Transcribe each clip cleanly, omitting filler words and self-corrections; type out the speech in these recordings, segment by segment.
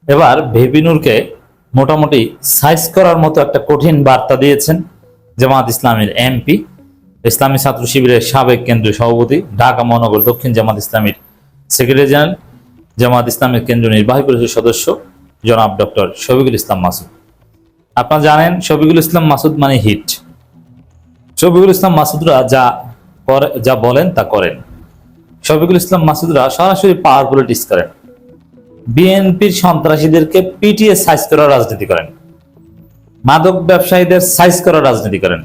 এবার ভিপি নূরকে মোটামুটি সাইজ করার মতো একটা কঠিন বার্তা দিয়েছেন জামাত ইসলামীর এমপি, ইসলামী ছাত্র শিবিরের সাবেক কেন্দ্রীয় সভাপতি, ঢাকা মহানগর দক্ষিণ জামাত ইসলামীর সেক্রেটারি জেনারেল, জামাত ইসলামের কেন্দ্রীয় নির্বাহী পরিষদের সদস্য জনাব ডক্টর শফিকুল ইসলাম মাসুদ। আপনারা জানেন শফিকুল ইসলাম মাসুদ মানে হিট। শফিকুল ইসলাম মাসুদরা যা বলেন তা করেন। শফিকুল ইসলাম মাসুদরা সরাসরি পাওয়ার পলিটিক্স করেন, বিএনপির সন্ত্রাসীদেরকে পিটিএ সাইজ করার রাজনীতি করেন, মাদক ব্যবসায়ীদের সাইজ করার রাজনীতি করেন,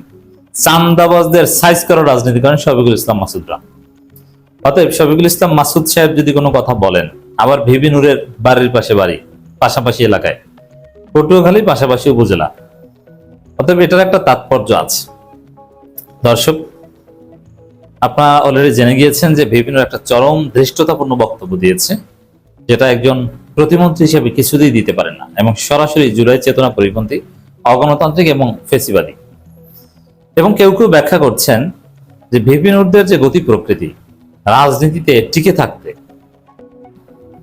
চান্দাবাজদের সাইজ করার রাজনীতি করেন শফিকুল ইসলাম মাসুদরা। অতএব শফিকুল ইসলাম মাসুদ সাহেব যদি কোনো কথা বলেন, আবার ভিপি নূরের বাড়ির পাশে বাড়ি, পাশাপাশি এলাকায়, পটুয়াখালী পাশাপাশি উপজেলা, অতএব এটার একটা তাৎপর্য আছে। দর্শক, আপনারা অলরেডি জেনে গিয়েছেন যে ভিপি নূর একটা চরম ধৃষ্টতাপূর্ণ বক্তব্য দিয়েছে, যেটা একজন প্রতিমন্ত্রী হিসেবে কিছুতেই দিতে পারেন না, এবং সরাসরি জুলাই চেতনা পরিপন্থী, অগণতান্ত্রিক এবং ফেসিবাদী। এবং কেউ কেউ ব্যাখ্যা করছেন যে ভিপি নূরদের যে গতি প্রকৃতি, রাজনীতিতে টিকে থাকতে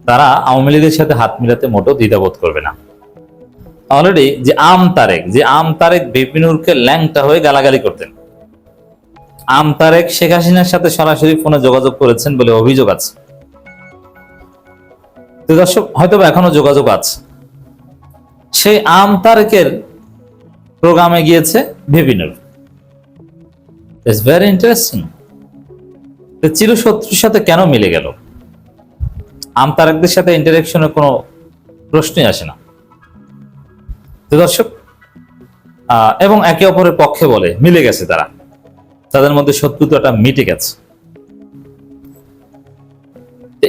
তারা আওয়ামী লীগের সাথে হাত মিলাতে মোটেও দ্বিধাবোধ করবে না। অলরেডি যে আম তারেক ভিপি নূরকে ল্যাংটা হয়ে গালাগালি করতেন, আম তারেক শেখ হাসিনার সাথে সরাসরি ফোনে যোগাযোগ করেছেন বলে অভিযোগ আছে। তো দর্শক, হয়তো এখনো যোগাযোগ আছে। সেই আম তারেকের প্রোগ্রামে গিয়েছে VP Nur. It's very interesting. চিরশত্রুর সাথে কেন মিলে গেল? আম তারেকদের সাথে ইন্টারেকশনের কোনো প্রশ্নই আসে না। তো দর্শক, এবং একে অপরের পক্ষে বলে মিলে গেছে, তাদের মধ্যে শত্রুতাটা মিটে গেছে।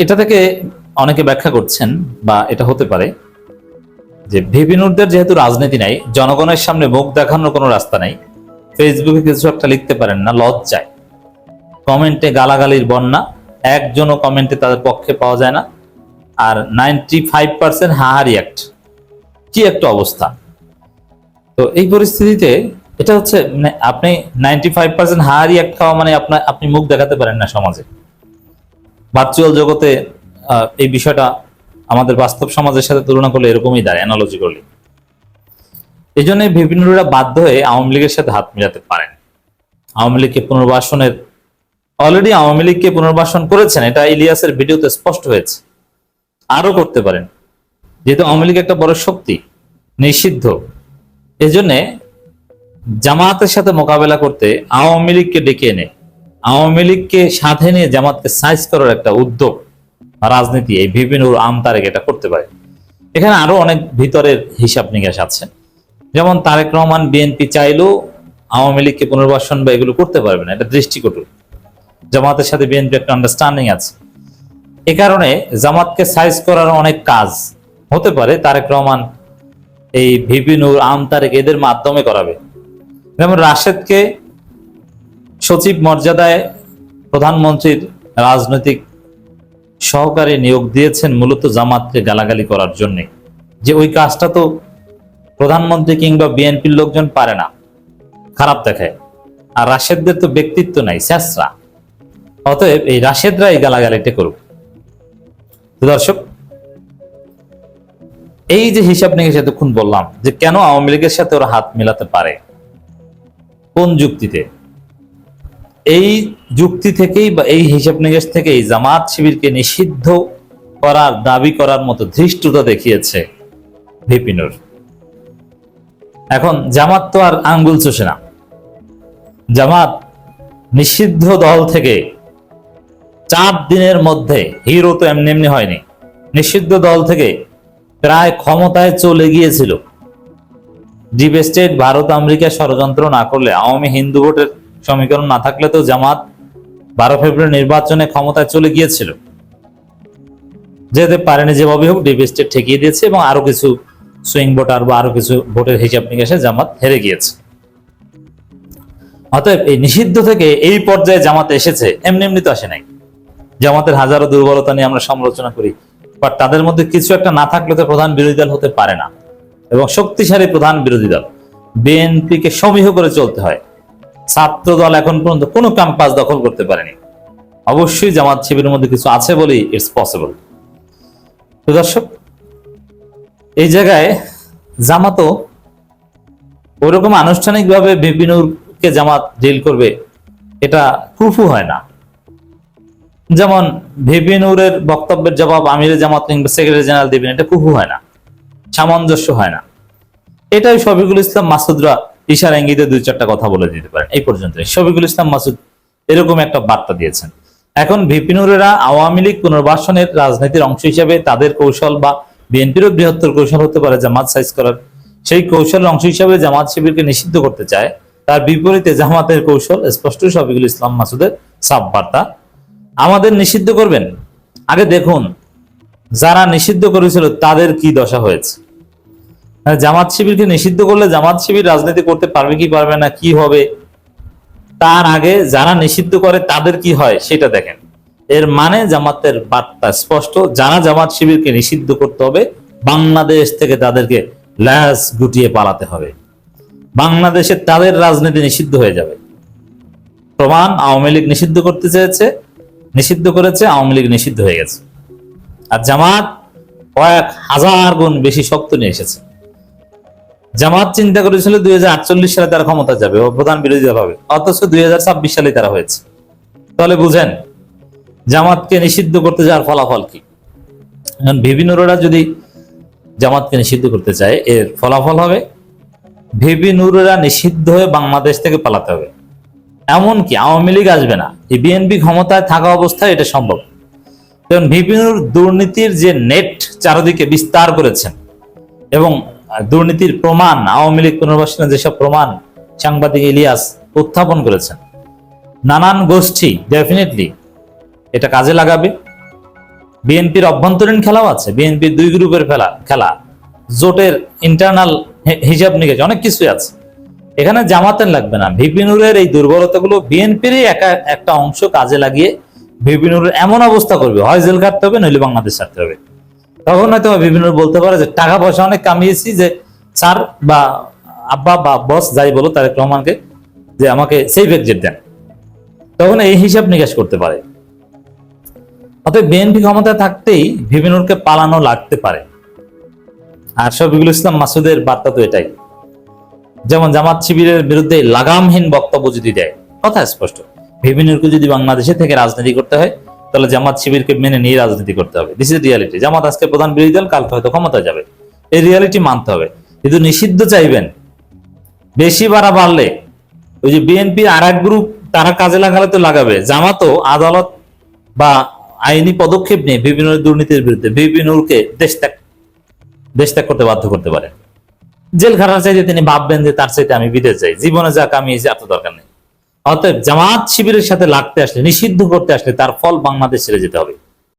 এটা থেকে অনেকে ব্যাখ্যা করছেন, বা এটা হতে পারে যে ভিপি নূরদের যেহেতু রাজনীতি নাই, জনগণের সামনে মুখ দেখানোর কোনো রাস্তা নাই, ফেসবুকে কিছু একটা লিখতে পারেন না, লজ্জায় কমেন্টে গালাগালির বন্যা, একজনও কমেন্টে তাদের পক্ষে পাওয়া যায় না, আর 95% হাহা রিয়াক্ট। কি একটা অবস্থা! তো এই পরিস্থিতিতে এটা হচ্ছে, মানে আপনি 95% হাহা রিয়াক্ট খাওয়া মানে আপনি মুখ দেখাতে পারেন না সমাজে। ভার্চুয়াল জগতে এই বিষয়টা আমাদের বাস্তব সমাজের সাথে তুলনা করলে এরকমই দাঁড়ায়, অ্যানালজি করলে। এই জন্য ভিপি নূররা বাধ্য হয়ে আওয়ামী লীগের সাথে হাত মিলাতে পারেন। আওয়ামী লীগকে পুনর্বাসনের, অলরেডি আওয়ামী লীগকে পুনর্বাসন করেছেন, এটা ইলিয়াসের ভিডিওতে স্পষ্ট হয়েছে। আরো করতে পারেন, যেহেতু আওয়ামী লীগ একটা বড় শক্তি, নিষিদ্ধ। এই জন্যে জামাতের সাথে মোকাবেলা করতে আওয়ামী লীগকে ডেকে এনে, আওয়ামী লীগকে সাথে নিয়ে জামাতকে সাইজ করার একটা উদ্যোগ, রাজনীতি এই ভিপি নূর, আম তারেক এটা করতে পারে। এখানে আরো অনেক ভিতরের হিসাব নিকাশ আছে। যেমন তারেক রহমান বিএনপি চাইলেও আওয়ামী লীগকে পুনর্বাসন বা এগুলো করতে পারবে না, এটা দৃষ্টিকটু। জামাতের সাথে বিএনপি একটা আন্ডারস্ট্যান্ডিং আছে। এ কারণে জামাতকে সাইজ করার অনেক কাজ হতে পারে তারেক রহমান এই ভিপি নূর, আম তারেক এদের মাধ্যমে করাবে। যেমন রাশেদকে সচিব মর্যাদায় প্রধানমন্ত্রীর রাজনৈতিক সহকারী নিয়োগ দিয়েছেন মূলত জামাতকে গালাগালি করার জন্য, যে ওই কাজটা তো প্রধানমন্ত্রী কিংবা বিএনপির লোকজন পারে না, খারাপ দেখায়। আর রাশেদদের তো ব্যক্তিত্ব নাই, স্যাসরা। অতএব এই রাশেদরা এই গালাগালিটা করুক। দর্শক, এই যে হিসাব নিকাশ এতক্ষণ বললাম যে কেন আওয়ামী লীগের সাথে ওরা হাত মিলাতে পারে, কোন যুক্তিতে, এই যুক্তি থেকেই বা এই হিসাব নিকাশ থেকেই জামাত শিবিরকে নিষিদ্ধ করার দাবি করার মতো ধৃষ্টতা দেখিয়েছে ভিপি নূর। এখন জামাত তো আর আঙ্গুল চষে না। জামাত নিষিদ্ধ দল থেকে 4 দিনের মধ্যে, হিরো তো এমনি এমনি হয়নি, নিষিদ্ধ দল থেকে প্রায় ক্ষমতায় চলে গিয়েছিল। ডিপ স্টেট, ভারত আমেরিকা ষড়যন্ত্র না করলে, আওয়ামী হিন্দু ভোটের সমীকরণ না থাকলে তো জামাত 12 ফেব্রুয়ারি নির্বাচনে ক্ষমতায় চলে গিয়েছিল। যেতে পারেনি, যেভাবে হোক ডিপ স্টেট ঠেকিয়ে দিয়েছে, এবং আরো কিছু সুইং ভোটার বা আরো কিছু ভোটের হিসাব নিকাশে জামাত হেরে গিয়েছে। অতএব এই নিষিদ্ধ থেকে এই পর্যায়ে জামাত এসেছে, এমনি এমনি তো আসে নাই। জামাতের হাজারো দুর্বলতা নিয়ে আমরা সমালোচনা করি, বাট তাদের মধ্যে কিছু একটা না থাকলে তো প্রধান বিরোধী দল হতে পারে না, এবং শক্তিশালী প্রধান বিরোধী দল বিএনপিকে সমীহ করে চলতে হয়। ছাত্র দল এখন পর্যন্ত কোনো ক্যাম্পাস দখল করতে পারেনি। অবশ্যই জামাত শিবিরের মধ্যে কিছু আছে বলেই ইটস পসিবল। তো দর্শক, এই জায়গায় জামাতও ওইরকম আনুষ্ঠানিকভাবে ভিপি নূরকে জামাত ডিল করবে এটা কুফু হয় না। যেমন ভিপি নূরের বক্তব্যের জবাব আমিরে জামাত কিংবা সেক্রেটারি জেনারেল দিবেন, এটা কুফু হয় না, সামঞ্জস্য হয় না। এটাই শফিকুল ইসলাম মাসুদরা ইশারা ইঙ্গিতে 2-4টা কথা বলে দিতে পারেন। এই পর্যন্ত শফিকুল ইসলাম মাসুদ এরকম একটা বার্তা দিয়েছেন। এখন ভিপি নূরেরা আওয়ামী লীগ পুনর্বাসনের রাজনীতির অংশ হিসেবে তাদের কৌশল বা বিএনপিরও বৃহত্তর কৌশল হতে পারে জামাত সাইজ করার, সেই কৌশলের অংশ হিসেবে জামাত শিবিরকে নিষিদ্ধ করতে চায়। তার বিপরীতে জামাতের কৌশল স্পষ্ট, শফিকুল ইসলাম মাসুদের সাব বার্তা, আমাদের নিষিদ্ধ করবেন, আগে দেখুন যারা নিষিদ্ধ করেছিল তাদের কি দশা হয়েছে। জামাত শিবিরকে নিষিদ্ধ করলে জামাত শিবির রাজনীতি করতে পারবে কি পারবে না, কি হবে, তার আগে যারা নিষিদ্ধ করে তাদের কি হয় সেটা দেখেন। এর মানে জামাতের বার্তা স্পষ্ট, যারা জামাত শিবিরকে নিষিদ্ধ করতে হবে বাংলাদেশ থেকে তাদেরকে ল্যাস গুটিয়ে পালাতে হবে, বাংলাদেশে তাদের রাজনীতি নিষিদ্ধ হয়ে যাবে। প্রমাণ, আওয়ামী লীগ নিষিদ্ধ করতে চেয়েছে, নিষিদ্ধ করেছে, আওয়ামী লীগ নিষিদ্ধ হয়ে গেছে। আর জামাত কয়েক হাজার গুণ বেশি শক্ত নিয়ে এসেছে। জামাত চিন্তা করেছিল 2048 সালে তারা ক্ষমতা যাবে, প্রধান বিরোধী দল হবে, অথচ 2026 সালে তারা হয়েছে। তাহলে বুঝেন জামাতকে নিষিদ্ধ করতে যাওয়ার ফলাফল কি। ভিপি নূরেরা যদি জামাতকে নিষিদ্ধ করতে চায় এর ফলাফল হবে ভিপি নূরেরা নিষিদ্ধ হয়ে বাংলাদেশ থেকে পালাতে হবে। এমনকি আওয়ামী লীগ আসবে না, এই বিএনপি ক্ষমতায় থাকা অবস্থায় এটা সম্ভব। কারণ ভিপি নূর দুর্নীতির যে নেট চারদিকে বিস্তার করেছেন এবং দুর্নীতির প্রমাণ, আওয়ামী লীগ পুনর্বাসনের যেসব প্রমাণ সাংবাদিক ইলিয়াস উত্থাপন করেছেন, নানান গোষ্ঠী ডেফিনেটলি এটা কাজে লাগাবে। বিএনপির অভ্যন্তরীণ খেলাও আছে, বিএনপির 2 গ্রুপের খেলা, জোটের ইন্টারনাল হিসাব নিকাশ, অনেক কিছুই আছে। এখানে জামাতের লাগবে না। ভিপি নূরের এই দুর্বলতাগুলো বিএনপিরই একটা অংশ কাজে লাগিয়ে ভিপি নূরের এমন অবস্থা করবে, হয় জেল কাটতে হবে নইলে বাংলাদেশ ছাড়তে হবে। তখন হয়তো ভিপি নূর বলতে পারে যে টাকা পয়সা অনেক কামিয়েছি, যে স্যার বা আব্বা বা বস যাই বলো তারেক রহমানকে যে আমাকে সেফ এক্সিট দেন, তখন এই হিসাব নিকাশ করতে পারে। অতএব বিএনপি ক্ষমতায় থাকতেই ভিপি নূরকে পালানো লাগতে পারে। আর শফিকুল ইসলাম মাসুদের বার্তা তো এটাই, যেমন জামাত শিবিরের বিরুদ্ধে লাগামহীন বক্তব্য যদি দেয়, কথা স্পষ্ট, ভিপি নূরকে যদি বাংলাদেশে থেকে রাজনীতি করতে হয় তাহলে জামাত শিবিরকে মেনে নিয়ে রাজনীতি করতে হবে। This is reality. জামাত আজকে প্রধান বিরোধী দল, কালকে হয়তো ক্ষমতায় যাবে, এই রিয়ালিটি মানতে হবে। কিন্তু নিষিদ্ধ চাইবেন, বেশি বাড়া বাড়লে ওই যে বিএনপি আর এক গ্রুপ তারা কাজে লাগালে তো লাগাবে, জামাতও আদালত বা আইনি পদক্ষেপ নিয়ে ভিপি নূরের দুর্নীতির বিরুদ্ধে ভিপি নূরকে দেশ ত্যাগ করতে বাধ্য করতে পারে। জেল খাটার চাইতে তিনি ভাববেন যে তার চাইতে আমি বিদেশ যাই, জীবনে যা কামিয়েছি এত দরকার নেই। অতএব জামাত শিবিরের সাথে লাগতে আসলে, নিষিদ্ধ করতে আসলে তার ফল বাংলাদেশ ছেড়ে যেতে হবে।